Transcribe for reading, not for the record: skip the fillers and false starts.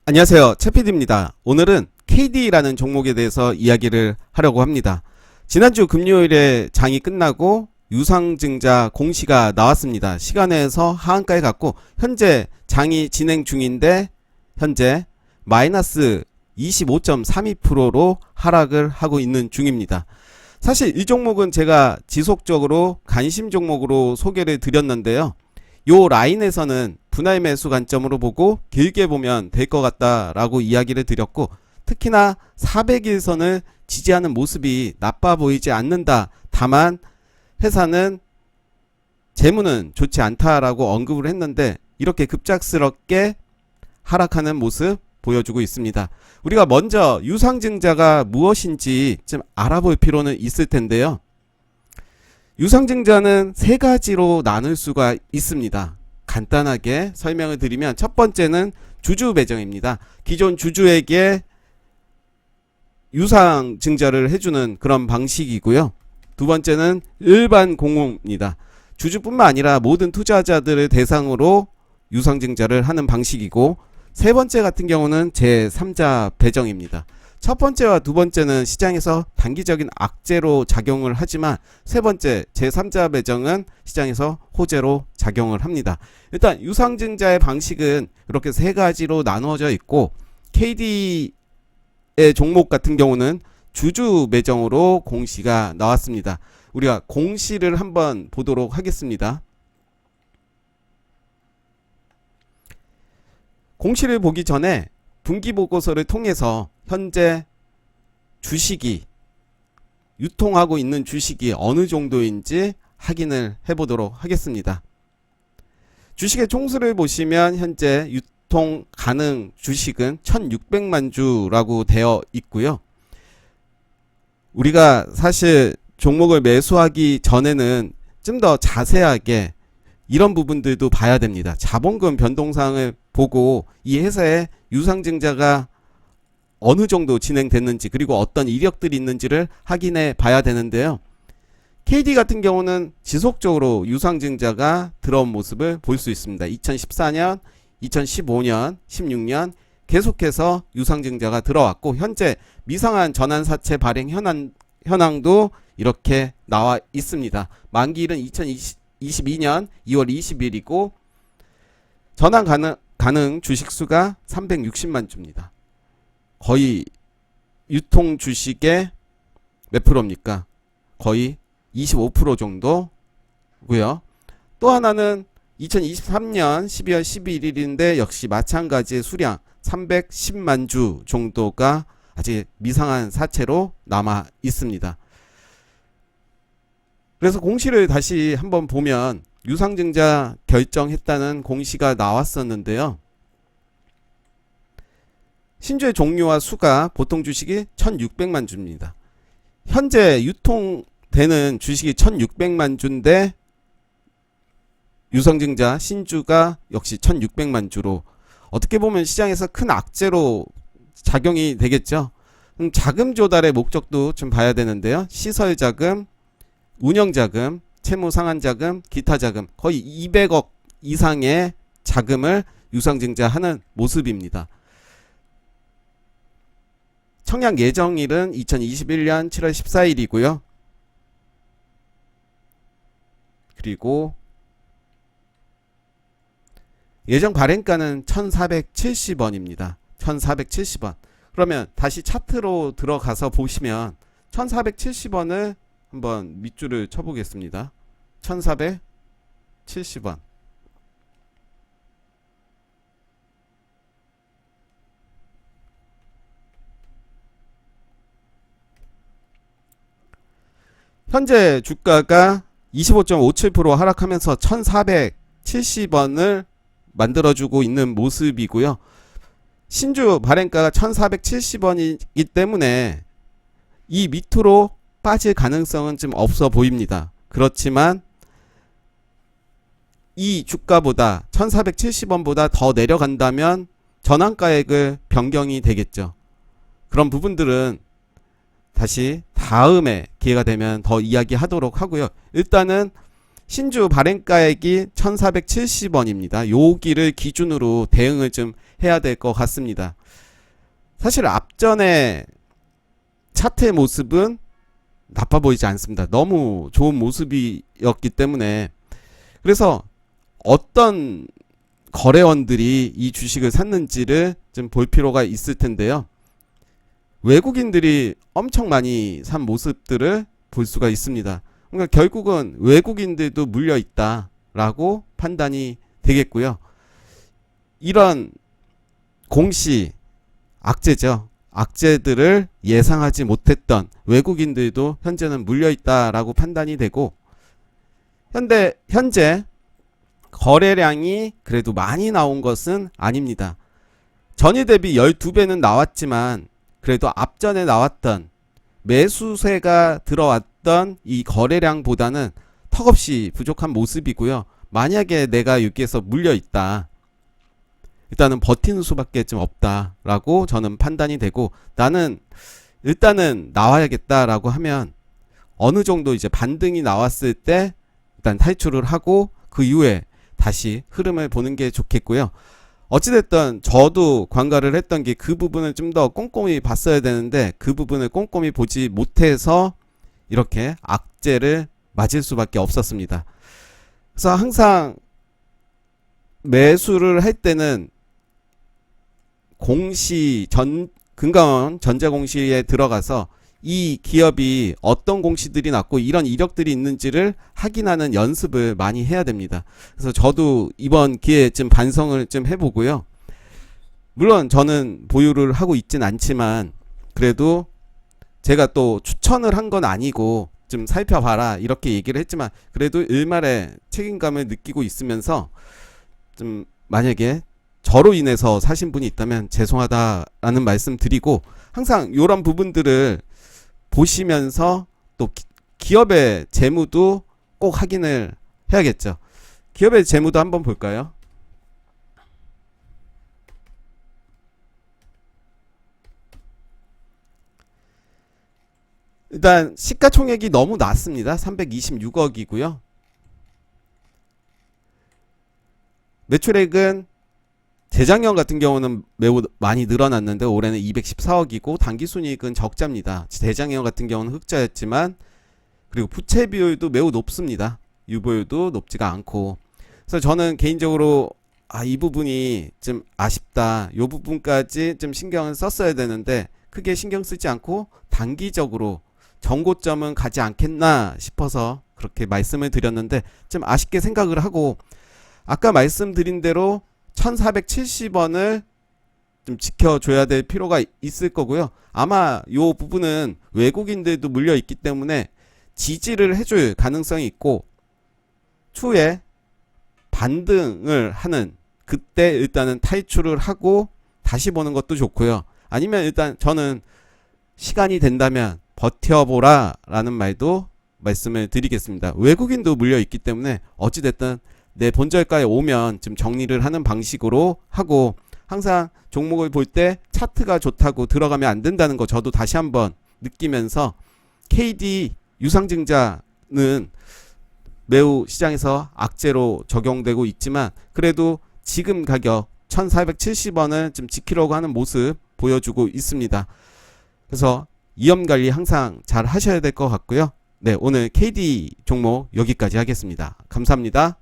안녕하세요, 최PD입니다. 오늘은 KD라는 종목에 대해서 이야기를 하려고 합니다. 지난주 금요일에 장이 끝나고 유상증자 공시가 나왔습니다. 시간에서 하한가에 갔고 현재 장이 진행 중인데 현재 마이너스 25.32%로 하락을 하고 있는 중입니다. 사실 이 종목은 제가 지속적으로 관심 종목으로 소개를 드렸는데요. 요 라인에서는 분할 매수 관점으로 보고 길게 보면 될 것 같다라고 이야기를 드렸고, 특히나 400일선을 지지하는 모습이 나빠 보이지 않는다. 다만 회사는 재무는 좋지 않다라고 언급을 했는데 이렇게 급작스럽게 하락하는 모습 보여주고 있습니다. 우리가 먼저 유상증자가 무엇인지 좀 알아볼 필요는 있을 텐데요. 유상증자는 세 가지로 나눌 수가 있습니다. 간단하게 설명을 드리면 첫 번째는 주주 배정입니다. 기존 주주에게 유상증자를 해주는 그런 방식이고요. 두 번째는 일반 공모입니다. 주주뿐만 아니라 모든 투자자들을 대상으로 유상증자를 하는 방식이고, 세 번째 같은 경우는 제3자 배정입니다. 첫 번째와 두 번째는 시장에서 단기적인 악재로 작용을 하지만 세 번째 제3자 배정은 시장에서 호재로 작용을 합니다. 일단 유상증자의 방식은 이렇게 세 가지로 나누어져 있고, KD의 종목 같은 경우는 주주 배정으로 공시가 나왔습니다. 우리가 공시를 한번 보도록 하겠습니다. 공시를 보기 전에 분기보고서를 통해서 현재 주식이 유통하고 있는 주식이 어느 정도인지 확인을 해보도록 하겠습니다. 주식의 총수를 보시면 현재 유통 가능 주식은 1600만 주라고 되어 있고요. 우리가 사실 종목을 매수하기 전에는 좀 더 자세하게 이런 부분들도 봐야 됩니다. 자본금 변동사항을 보고 이 회사의 유상증자가 어느 정도 진행됐는지, 그리고 어떤 이력들이 있는지를 확인해 봐야 되는데요. KD 같은 경우는 지속적으로 유상증자가 들어온 모습을 볼 수 있습니다. 2014년, 2015년, 16년 계속해서 유상증자가 들어왔고, 현재 미상한 전환사채 발행 현황도 이렇게 나와 있습니다. 만기일은 2022년 2월 20일이고 전환 가능 주식수가 360만 주입니다. 거의 유통 주식의 몇 프로입니까? 거의 25% 정도고요. 또 하나는 2023년 12월 11일인데 역시 마찬가지의 수량 310만 주 정도가 아직 미상한 사채로 남아 있습니다. 그래서 공시를 다시 한번 보면 유상증자 결정했다는 공시가 나왔었는데요. 신주의 종류와 수가 보통 주식이 1600만 주입니다. 현재 유통되는 주식이 1600만 주인데 유상증자 신주가 역시 1600만 주로 어떻게 보면 시장에서 큰 악재로 작용이 되겠죠. 자금 조달의 목적도 좀 봐야 되는데요. 시설 자금, 운영 자금, 채무 상환 자금, 기타 자금, 거의 200억 이상의 자금을 유상증자하는 모습입니다. 청약 예정일은 2021년 7월 14일이고요. 그리고 예정 발행가는 1470원입니다. 1470원. 그러면 다시 차트로 들어가서 보시면 1470원을 한번 밑줄을 쳐보겠습니다. 1470원. 현재 주가가 25.57% 하락하면서 1470원을 만들어주고 있는 모습이고요. 신주 발행가가 1470원이기 때문에 이 밑으로 빠질 가능성은 좀 없어 보입니다. 그렇지만 이 주가보다 1470원보다 더 내려간다면 전환가액을 변경이 되겠죠. 그런 부분들은 다시 다음에 기회가 되면 더 이야기하도록 하고요. 일단은 신주 발행가액이 1470원입니다. 여기를 기준으로 대응을 좀 해야 될 것 같습니다. 사실 앞전에 차트의 모습은 나빠 보이지 않습니다. 너무 좋은 모습이었기 때문에. 그래서 어떤 거래원들이 이 주식을 샀는지를 좀 볼 필요가 있을 텐데요. 외국인들이 엄청 많이 산 모습들을 볼 수가 있습니다. 그러니까 결국은 외국인들도 물려 있다라고 판단이 되겠고요. 이런 공시, 악재죠. 악재들을 예상하지 못했던 외국인들도 현재는 물려 있다라고 판단이 되고, 현재 거래량이 그래도 많이 나온 것은 아닙니다. 전일 대비 12배는 나왔지만 그래도 앞전에 나왔던 매수세가 들어왔던 이 거래량보다는 턱없이 부족한 모습이고요. 만약에 내가 여기에서 물려 있다, 일단은 버티는 수밖에 좀 없다라고 저는 판단이 되고, 나는 일단은 나와야겠다라고 하면 어느 정도 이제 반등이 나왔을 때 일단 탈출을 하고 그 이후에 다시 흐름을 보는 게 좋겠고요. 어찌됐든 저도 관가를 했던 게 그 부분을 좀 더 꼼꼼히 봤어야 되는데 그 부분을 꼼꼼히 보지 못해서 이렇게 악재를 맞을 수밖에 없었습니다. 그래서 항상 매수를 할 때는 공시 금감원 전자공시에 들어가서 이 기업이 어떤 공시들이 났고 이런 이력들이 있는지를 확인하는 연습을 많이 해야 됩니다. 그래서 저도 이번 기회에 좀 반성을 좀 해보고요. 물론 저는 보유를 하고 있진 않지만 그래도 제가 또 추천을 한 건 아니고 좀 살펴봐라 이렇게 얘기를 했지만 그래도 일말의 책임감을 느끼고 있으면서 좀 만약에 저로 인해서 사신 분이 있다면 죄송하다라는 말씀 드리고, 항상 이런 부분들을 보시면서 또 기업의 재무도 꼭 확인을 해야겠죠. 기업의 재무도 한번 볼까요? 일단 시가총액이 너무 낮습니다. 326억이고요. 매출액은 재작년 같은 경우는 매우 많이 늘어났는데 올해는 214억이고 당기순이익은 적자입니다. 재작년 같은 경우는 흑자였지만, 그리고 부채 비율도 매우 높습니다. 유보율도 높지가 않고. 그래서 저는 개인적으로 이 부분이 좀 아쉽다. 이 부분까지 좀 신경을 썼어야 되는데 크게 신경 쓰지 않고 단기적으로 정고점은 가지 않겠나 싶어서 그렇게 말씀을 드렸는데 좀 아쉽게 생각을 하고, 아까 말씀드린 대로 1470원을 좀 지켜줘야 될 필요가 있을 거고요. 아마 이 부분은 외국인들도 물려 있기 때문에 지지를 해줄 가능성이 있고, 추후에 반등을 하는 그때 일단은 탈출을 하고 다시 보는 것도 좋고요. 아니면 일단 저는 시간이 된다면 버텨보라 라는 말도 말씀을 드리겠습니다. 외국인도 물려 있기 때문에 어찌됐든 내 본절가에 오면 좀 정리를 하는 방식으로 하고, 항상 종목을 볼 때 차트가 좋다고 들어가면 안 된다는 거 저도 다시 한번 느끼면서, KD 유상증자는 매우 시장에서 악재로 적용되고 있지만 그래도 지금 가격 1470원을 좀 지키려고 하는 모습 보여주고 있습니다. 그래서 위험관리 항상 잘 하셔야 될 것 같고요. 네, 오늘 KD 종목 여기까지 하겠습니다. 감사합니다.